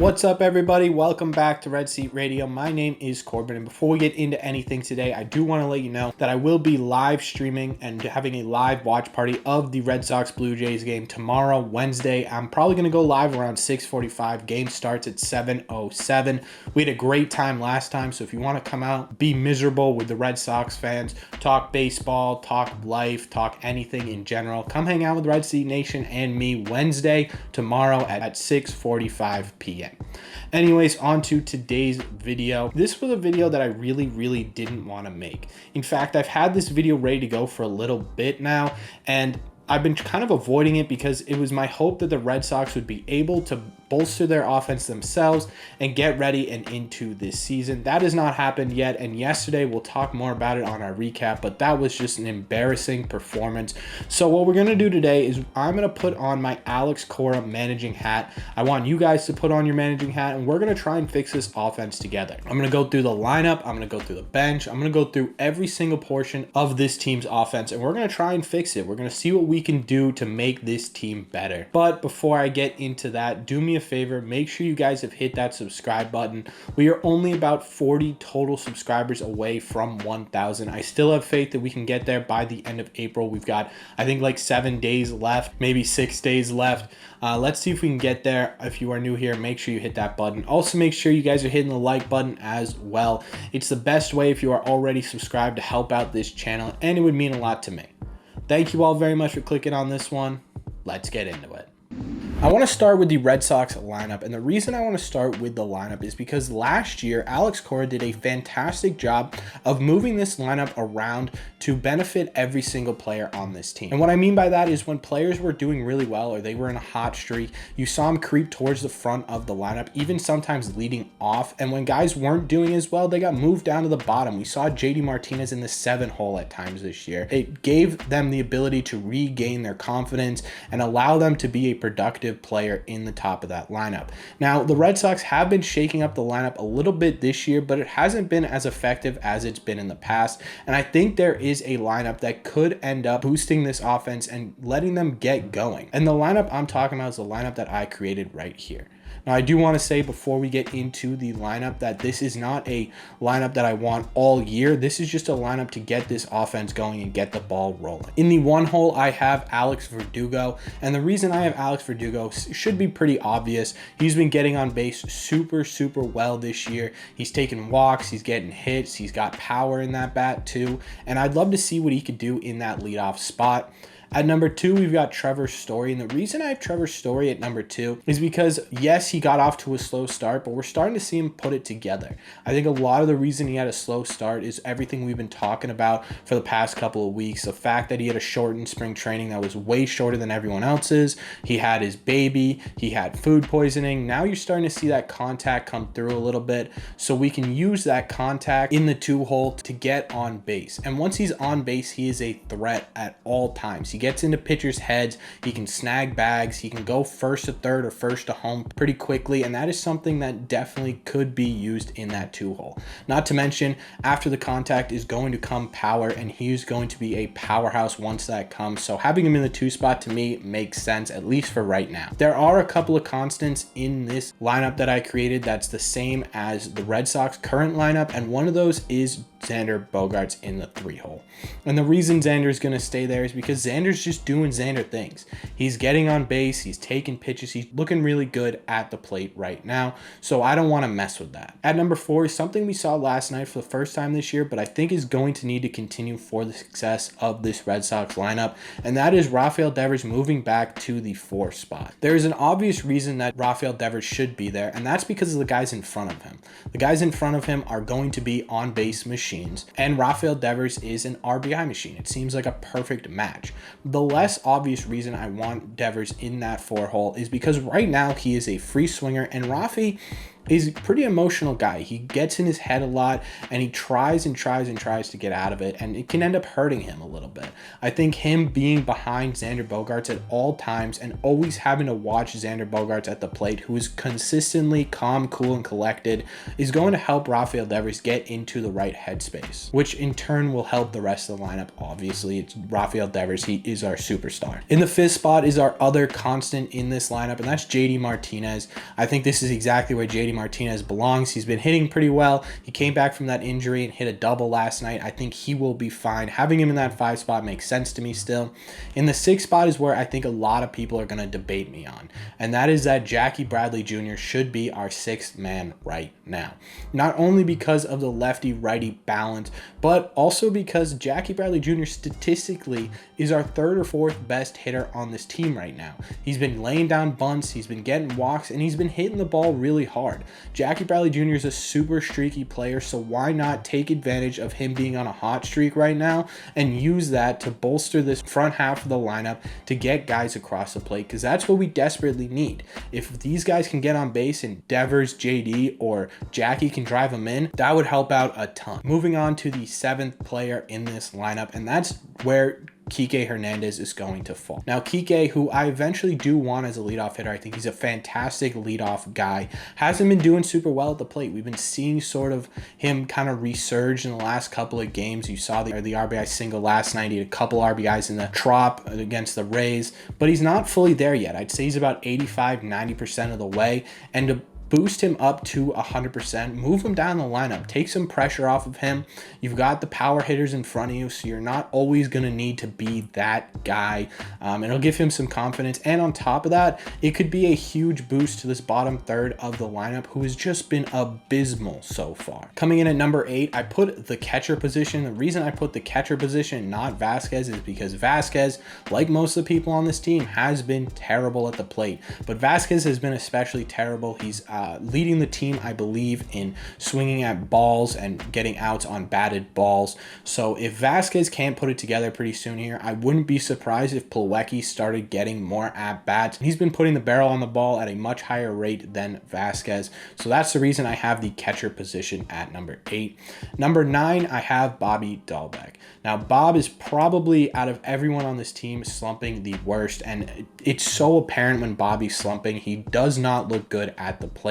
What's up, everybody? Welcome back to Red Seat Radio. My name is Corbin, and before we get into anything today, I do want to let you know that I will be live streaming and having a live watch party of the Red Sox Blue Jays game tomorrow, Wednesday. I'm probably going to go live around 6:45. Game starts at 7:07. We had a great time last time, so if you want to come out, be miserable with the Red Sox fans, talk baseball, talk life, talk anything in general, come hang out with Red Seat Nation and me Wednesday, tomorrow at 6:45 p.m. Anyways, on to today's video. This was a video that I really didn't want to make. In fact, I've had this video ready to go for a little bit now, and I've been kind of avoiding it because it was my hope that the Red Sox would be able to bolster their offense themselves and get ready and into this season. That has not happened yet, and yesterday we'll talk more about it on our recap, but that was just an embarrassing performance. So what we're going to do today is I'm going to put on my Alex Cora managing hat. I want you guys to put on your managing hat, and we're going to try and fix this offense together. I'm going to go through the lineup, I'm going to go through the bench, I'm going to go through every single portion of this team's offense, and we're going to try and fix it. We're going to see what we can do to make this team better. But before I get into that, do me a favor, make sure you guys have hit that subscribe button. We are only about 40 total subscribers away from 1,000. I still have faith that we can get there by the end of April. We've got, I think, like 7 days left, maybe 6 days left. Let's see if we can get there. If you are new here, make sure you hit that button. Also, make sure you guys are hitting the like button as well. It's the best way if you are already subscribed to help out this channel, and it would mean a lot to me. Thank you all very much for clicking on this one. Let's get into it. I want to start with the Red Sox lineup, and the reason I want to start with the lineup is because last year Alex Cora did a fantastic job of moving this lineup around to benefit every single player on this team. And what I mean by that is when players were doing really well or they were in a hot streak, you saw them creep towards the front of the lineup, even sometimes leading off. And when guys weren't doing as well, they got moved down to the bottom. We saw JD Martinez in the 7 hole at times this year. It gave them the ability to regain their confidence and allow them to be a productive player in the top of that lineup. Now, the Red Sox have been shaking up the lineup a little bit this year, but it hasn't been as effective as it's been in the past. And I think there is a lineup that could end up boosting this offense and letting them get going. And the lineup I'm talking about is the lineup that I created right here. Now, I do want to say before we get into the lineup that this is not a lineup that I want all year. This is just a lineup to get this offense going and get the ball rolling. In the 1 hole, I have Alex Verdugo, and the reason I have Alex Verdugo should be pretty obvious. He's been getting on base super well this year. He's taking walks, he's getting hits, he's got power in that bat too, and I'd love to see what he could do in that leadoff spot. At number 2, we've got Trevor Story, and the reason I have Trevor Story at number 2 is because, yes, he got off to a slow start, but we're starting to see him put it together. I think a lot of the reason he had a slow start is everything we've been talking about for the past couple of weeks. The fact that he had a shortened spring training that was way shorter than everyone else's. He had his baby. He had food poisoning. Now you're starting to see that contact come through a little bit, so we can use that contact in the 2 hole to get on base. And once he's on base, he is a threat at all times. He gets into pitchers' heads, he can snag bags, he can go first to third or first to home pretty quickly, and that is something that definitely could be used in that 2 hole. Not to mention, after the contact is going to come power, and he's going to be a powerhouse once that comes, so having him in the 2 spot to me makes sense, at least for right now. There are a couple of constants in this lineup that I created that's the same as the Red Sox current lineup, and one of those is Xander Bogart's in the 3 hole. And the reason Xander's going to stay there is because Xander's just doing Xander things. He's getting on base, he's taking pitches, he's looking really good at the plate right now, so I don't want to mess with that. At number 4 is something we saw last night for the first time this year, but I think is going to need to continue for the success of this Red Sox lineup, and that is Rafael Devers moving back to the 4 spot. There is an obvious reason that Rafael Devers should be there, and that's because of the guys in front of him. The guys in front of him are going to be on-base machines, and Rafael Devers is an RBI machine. It seems like a perfect match. The less obvious reason I want Devers in that 4 hole is because right now he is a free swinger, and Rafi is a pretty emotional guy. He gets in his head a lot, and he tries and tries and tries to get out of it, and it can end up hurting him a little bit. I think him being behind Xander Bogaerts at all times and always having to watch Xander Bogaerts at the plate, who is consistently calm, cool, and collected, is going to help Rafael Devers get into the right headspace, which in turn will help the rest of the lineup. Obviously, it's Rafael Devers. He is our superstar. In the fifth spot is our other constant in this lineup, and that's JD Martinez. I think this is exactly where JD Martinez belongs. He's been hitting pretty well. He came back from that injury and hit a double last night. I think he will be fine. Having him in that 5 spot makes sense to me still. In the 6th spot is where I think a lot of people are going to debate me on, and that is that Jackie Bradley Jr. should be our 6th man right now. Not only because of the lefty-righty balance, but also because Jackie Bradley Jr. statistically is our 3rd or 4th best hitter on this team right now. He's been laying down bunts, he's been getting walks, and he's been hitting the ball really hard. Jackie Bradley Jr. is a super streaky player, so why not take advantage of him being on a hot streak right now and use that to bolster this front half of the lineup to get guys across the plate, because that's what we desperately need. If these guys can get on base and Devers, JD, or Jackie can drive them in, that would help out a ton. Moving on to the 7th player in this lineup, and that's where Kike Hernandez is going to fall. Now, Kike, who I eventually do want as a leadoff hitter, I think he's a fantastic leadoff guy, hasn't been doing super well at the plate. We've been seeing sort of him kind of resurge in the last couple of games. You saw the RBI single last night. He had a couple RBIs in the Trop against the Rays, but he's not fully there yet. I'd say he's about 85-90% of the way, and to boost him up to 100%, move him down the lineup, take some pressure off of him. You've got the power hitters in front of you, so you're not always going to need to be that guy. It'll give him some confidence, and on top of that, it could be a huge boost to this bottom third of the lineup, who has just been abysmal so far. Coming in at number 8, I put the catcher position. The reason I put the catcher position, not Vasquez, is because Vasquez, like most of the people on this team, has been terrible at the plate, but Vasquez has been especially terrible. He's leading the team, I believe, in swinging at balls and getting outs on batted balls. So if Vasquez can't put it together pretty soon here, I wouldn't be surprised if Plawecki started getting more at-bats. He's been putting the barrel on the ball at a much higher rate than Vasquez. So that's the reason I have the catcher position at number 8. Number 9, I have Bobby Dalbec. Now, Bob is probably, out of everyone on this team, slumping the worst, and it's so apparent when Bobby's slumping. He does not look good at the plate.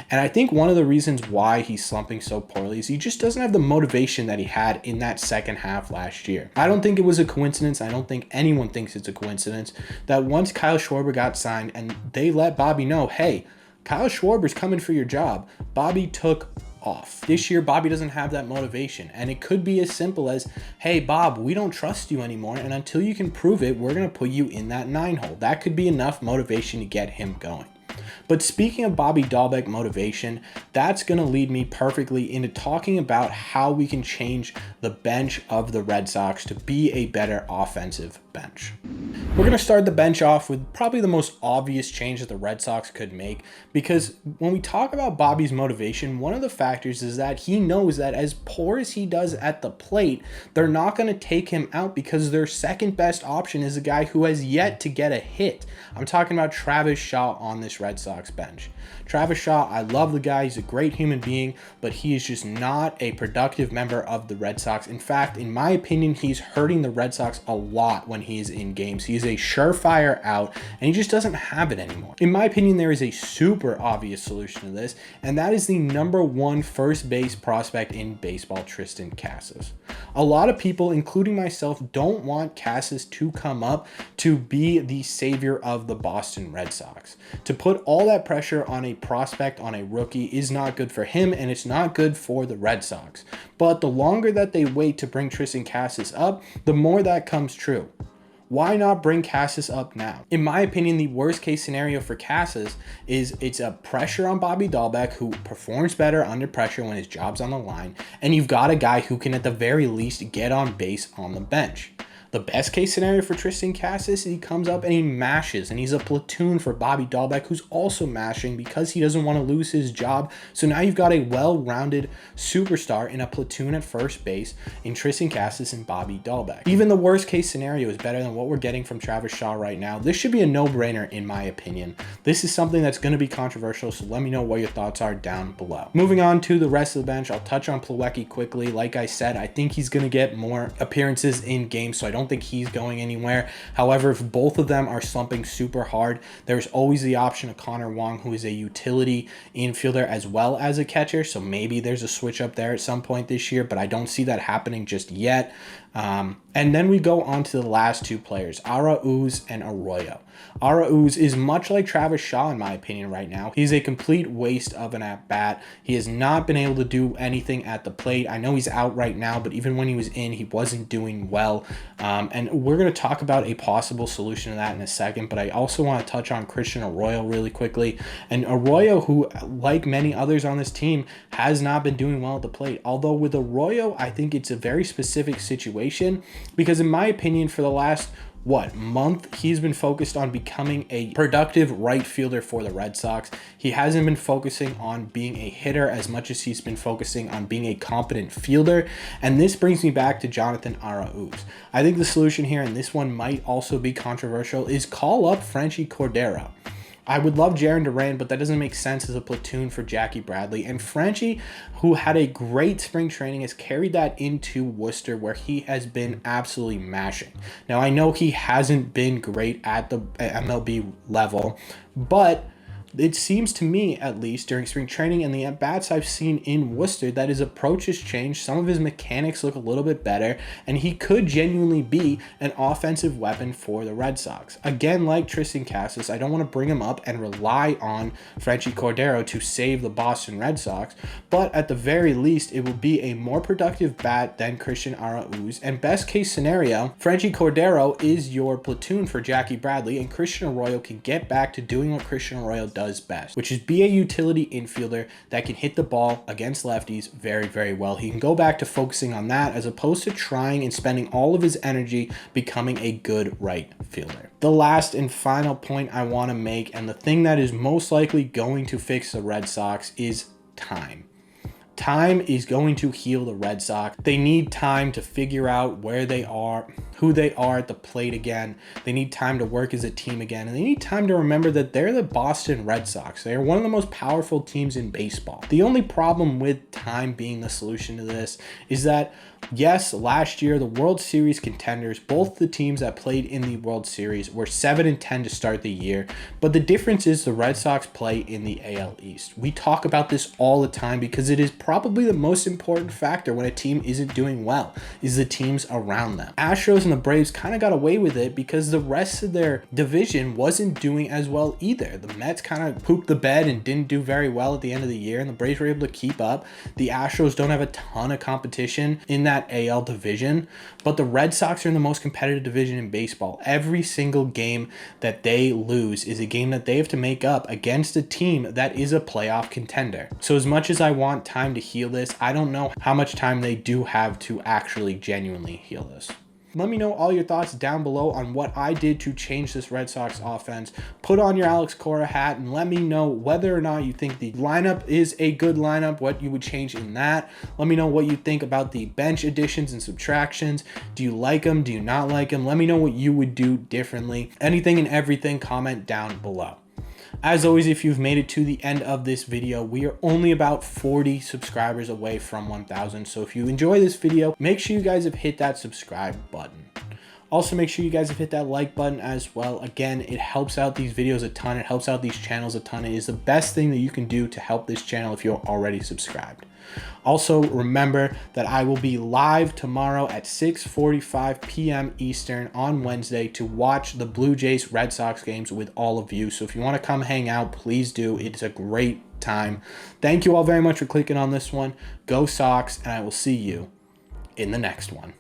And I think one of the reasons why he's slumping so poorly is he just doesn't have the motivation that he had in that second half last year. I don't think it was a coincidence. I don't think anyone thinks it's a coincidence that once Kyle Schwarber got signed and they let Bobby know, hey, Kyle Schwarber's coming for your job, Bobby took off. This year, Bobby doesn't have that motivation, and it could be as simple as, hey, Bob, we don't trust you anymore, and until you can prove it, we're going to put you in that 9 hole. That could be enough motivation to get him going. But speaking of Bobby Dalbec motivation, that's going to lead me perfectly into talking about how we can change the bench of the Red Sox to be a better offensive bench. We're going to start the bench off with probably the most obvious change that the Red Sox could make, because when we talk about Bobby's motivation, one of the factors is that he knows that as poor as he does at the plate, they're not going to take him out because their second best option is a guy who has yet to get a hit. I'm talking about Travis Shaw on this Red Sox bench. Travis Shaw, I love the guy. He's a great human being, but he is just not a productive member of the Red Sox. In fact, in my opinion, he's hurting the Red Sox a lot when he's in games. He's a surefire out, and he just doesn't have it anymore. In my opinion, there is a super obvious solution to this, and that is the number 1 first base prospect in baseball, Tristan Casas. A lot of people, including myself, don't want Casas to come up to be the savior of the Boston Red Sox. To put all that pressure on a prospect, on a rookie, is not good for him, and it's not good for the Red Sox. But the longer that they wait to bring Tristan Casas up, the more that comes true. Why not bring Casas up now? In my opinion, the worst case scenario for Casas is it's a pressure on Bobby Dalbec, who performs better under pressure when his job's on the line, and you've got a guy who can at the very least get on base on the bench. The best case scenario for Tristan Casas is he comes up and he mashes, and he's a platoon for Bobby Dahlbeck, who's also mashing because he doesn't want to lose his job. So now you've got a well-rounded superstar in a platoon at first base in Tristan Casas and Bobby Dahlbeck. Even the worst case scenario is better than what we're getting from Travis Shaw right now. This should be a no-brainer in my opinion. This is something that's going to be controversial, so let me know what your thoughts are down below. Moving on to the rest of the bench, I'll touch on Plawecki quickly. Like I said, I think he's going to get more appearances in games, so I don't think he's going anywhere. However, if both of them are slumping super hard, there's always the option of Connor Wong, who is a utility infielder as well as a catcher, so maybe there's a switch up there at some point this year, but I don't see that happening just yet. And then we go on to the last two players, Arroyo and Arroyo. Arroyo is much like Travis Shaw in my opinion right now. He's a complete waste of an at-bat. He has not been able to do anything at the plate. I know he's out right now, but even when he was in, he wasn't doing well. And we're going to talk about a possible solution to that in a second, but I also want to touch on Christian Arroyo really quickly. And Arroyo, who like many others on this team, has not been doing well at the plate. Although with Arroyo, I think it's a very specific situation, because in my opinion, for the last month, he's been focused on becoming a productive right fielder for the Red Sox. He hasn't been focusing on being a hitter as much as he's been focusing on being a competent fielder. And this brings me back to Jonathan Arroyo. I think the solution here, and this one might also be controversial, is call up Franchy Cordero. I would love Jarren Duran, but that doesn't make sense as a platoon for Jackie Bradley. And Franchy, who had a great spring training, has carried that into Worcester, where he has been absolutely mashing. Now, I know he hasn't been great at the MLB level, but it seems to me, at least during spring training and the at-bats I've seen in Worcester, that his approach has changed. Some of his mechanics look a little bit better, and he could genuinely be an offensive weapon for the Red Sox. Again, like Tristan Casas, I don't want to bring him up and rely on Franchy Cordero to save the Boston Red Sox, but at the very least, it will be a more productive bat than Christian Arroyo. And best case scenario, Franchy Cordero is your platoon for Jackie Bradley, and Christian Arroyo can get back to doing what Christian Arroyo does best, which is be a utility infielder that can hit the ball against lefties very, very well. He can go back to focusing on that as opposed to trying and spending all of his energy becoming a good right fielder. The last and final point I want to make, and the thing that is most likely going to fix the Red Sox, is time. Time is going to heal the Red Sox. They need time to figure out where they are, who they are at the plate again. They need time to work as a team again. And they need time to remember that they're the Boston Red Sox. They are one of the most powerful teams in baseball. The only problem with time being the solution to this is that, yes, last year, the World Series contenders, both the teams that played in the World Series, were 7-10 to start the year. But the difference is the Red Sox play in the AL East. We talk about this all the time because it is probably the most important factor when a team isn't doing well, is the teams around them. Astros and the Braves kind of got away with it because the rest of their division wasn't doing as well either. The Mets kind of pooped the bed and didn't do very well at the end of the year, and the Braves were able to keep up. The Astros don't have a ton of competition in that AL division, but the Red Sox are in the most competitive division in baseball. Every single game that they lose is a game that they have to make up against a team that is a playoff contender. So as much as I want time to heal this, I don't know how much time they do have to actually genuinely heal this. Let me know all your thoughts down below on what I did to change this Red Sox offense. Put on your Alex Cora hat and let me know whether or not you think the lineup is a good lineup, what you would change in that. Let me know what you think about the bench additions and subtractions. Do you like them? Do you not like them? Let me know what you would do differently. Anything and everything, comment down below. As always, if you've made it to the end of this video, we are only about 40 subscribers away from 1,000. So if you enjoy this video, make sure you guys have hit that subscribe button. Also, make sure you guys have hit that like button as well. Again, it helps out these videos a ton. It helps out these channels a ton. It is the best thing that you can do to help this channel if you're already subscribed. Also, remember that I will be live tomorrow at 6:45 p.m. Eastern on Wednesday to watch the Blue Jays Red Sox games with all of you. So if you want to come hang out, please do. It's a great time. Thank you all very much for clicking on this one. Go Sox, and I will see you in the next one.